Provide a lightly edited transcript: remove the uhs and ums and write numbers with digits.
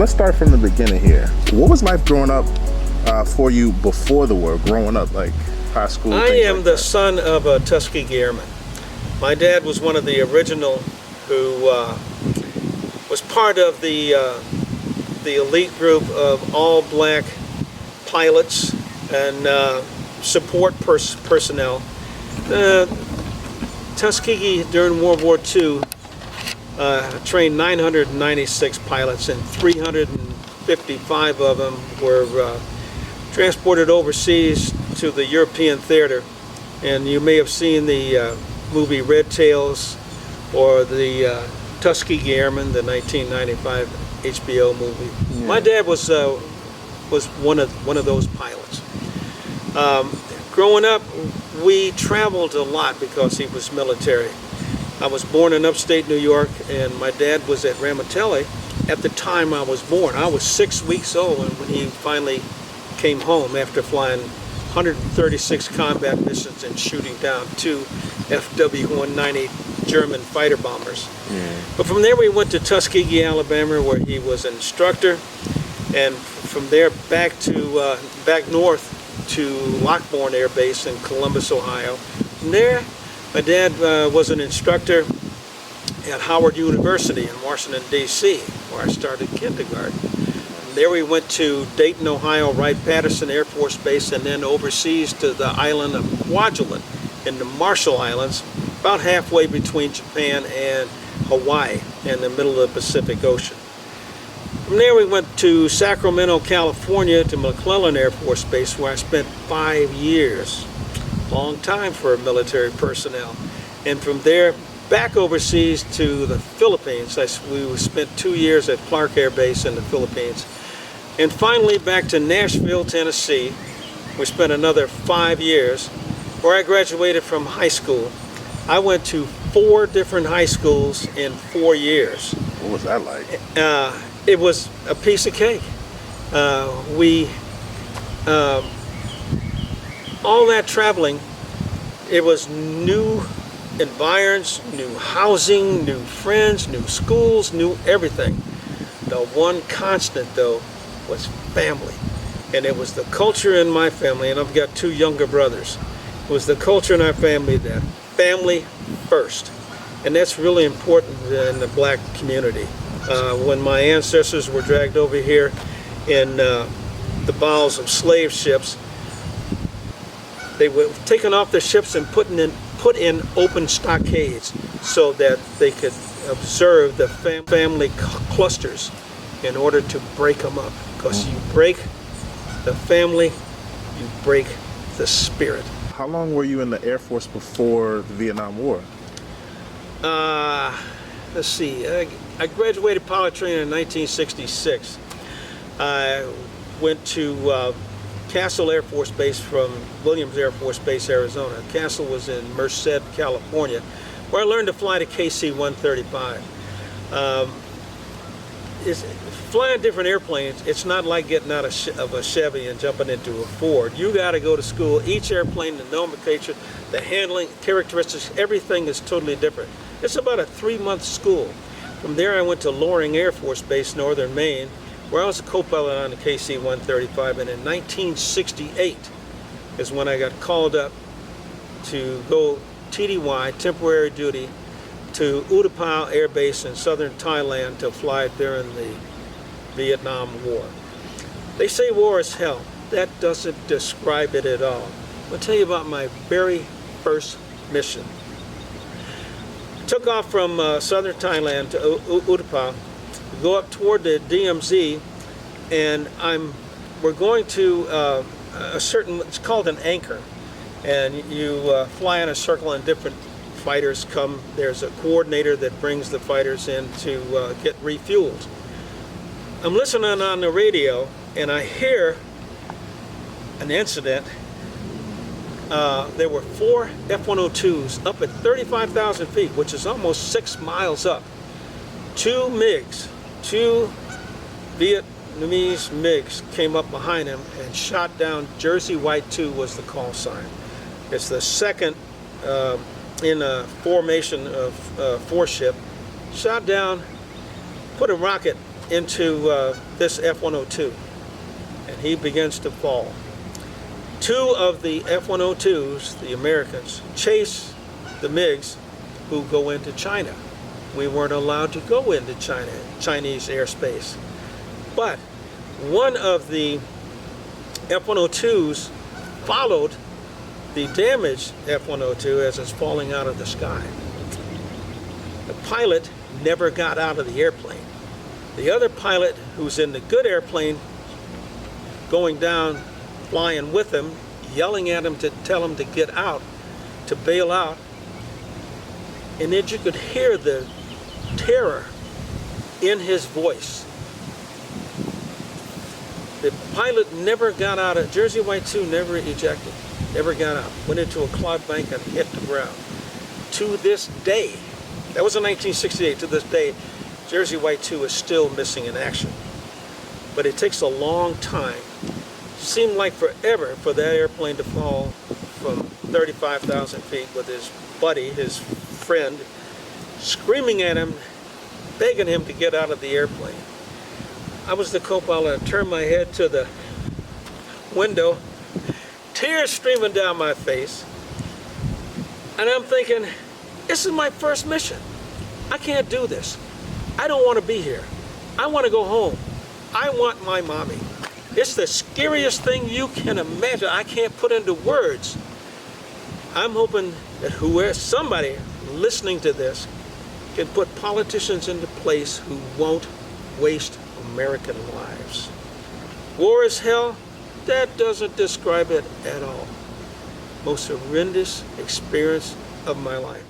let's start from the beginning here. What was life growing up for you before the war, growing up, like high school? I am the son of a Tuskegee Airman. My dad was one of the original who was part of the elite group of all black pilots and support personnel. Tuskegee during World War II trained 996 pilots, and 355 of them were transported overseas to the European theater. And you may have seen the movie Red Tails or the Tuskegee Airmen, the 1995 HBO movie. Yeah. My dad was one of those pilots. Growing up, we traveled a lot because he was military. I was born in upstate New York, and my dad was at Ramitelli at the time I was born. I was 6 weeks old when he finally came home after flying 136 combat missions and shooting down 2 FW-190 German fighter bombers. But from there we went to Tuskegee, Alabama, where he was an instructor, and from there back north to Lockbourne Air Base in Columbus, Ohio. From there, my dad was an instructor at Howard University in Washington, D.C., where I started kindergarten. From there we went to Dayton, Ohio, Wright-Patterson Air Force Base, and then overseas to the island of Kwajalein in the Marshall Islands, about halfway between Japan and Hawaii in the middle of the Pacific Ocean. From there we went to Sacramento, California to McClellan Air Force Base, where I spent 5 years. Long time for military personnel. And from there back overseas to the Philippines. We spent 2 years at Clark Air Base in the Philippines. And finally back to Nashville, Tennessee. We spent another 5 years, where I graduated from high school. I went to 4 different high schools in 4 years. What was that like? It was a piece of cake. All that traveling, it was new environs, new housing, new friends, new schools, new everything. The one constant, though, was family. And it was the culture in my family, and I've got 2 younger brothers. It was the culture in our family that family first. And that's really important in the black community. When my ancestors were dragged over here in the bowels of slave ships, they were taken off the ships and put in open stockades so that they could observe the family clusters in order to break them up. Because you break the family, you break the spirit. How long were you in the Air Force before the Vietnam War? Let's see. I graduated pilot training in 1966. I went to Castle Air Force Base from Williams Air Force Base, Arizona. Castle was in Merced, California, where I learned to fly the KC-135. Flying different airplanes, it's not like getting out of a Chevy and jumping into a Ford. You got to go to school. Each airplane, the nomenclature, the handling, characteristics, everything is totally different. It's about a 3-month school. From there I went to Loring Air Force Base, northern Maine, where I was a co-pilot on the KC-135, and in 1968 is when I got called up to go TDY, temporary duty, to Utapao Air Base in southern Thailand to fly during the Vietnam War. They say war is hell. That doesn't describe it at all. I'll tell you about my very first mission. Took off from southern Thailand to Utapao, go up toward the DMZ, and we're going to a certain, it's called an anchor, and you fly in a circle and different fighters come. There's a coordinator that brings the fighters in to get refueled. I'm listening on the radio, and I hear an incident. There were 4 F-102s up at 35,000 feet, which is almost 6 miles up. 2 MiGs, 2 Vietnamese MiGs came up behind him and shot down. Jersey White 2 was the call sign. It's the second in a formation of 4 ship. Shot down, put a rocket into this F-102, and he begins to fall. Two of the F-102s, the Americans, chase the MiGs who go into China. We weren't allowed to go into China, Chinese airspace. But one of the F-102s followed the damaged F-102 as it's falling out of the sky. The pilot never got out of the airplane. The other pilot, who's in the good airplane, going down, flying with him, yelling at him to tell him to get out, to bail out. And then you could hear the terror in his voice. The pilot never got out of, Jersey White 2 never ejected, never got out. Went into a cloud bank and hit the ground. To this day, that was in 1968, to this day, Jersey White 2 is still missing in action. But it takes a long time. Seemed like forever for that airplane to fall from 35,000 feet with his buddy, his friend, screaming at him, begging him to get out of the airplane. I was the co-pilot. I turned my head to the window, tears streaming down my face, and I'm thinking, this is my first mission. I can't do this. I don't want to be here. I want to go home. I want my mommy. It's the scariest thing you can imagine. I can't put into words. I'm hoping that somebody listening to this can put politicians into place who won't waste American lives. War is hell? That doesn't describe it at all. Most horrendous experience of my life.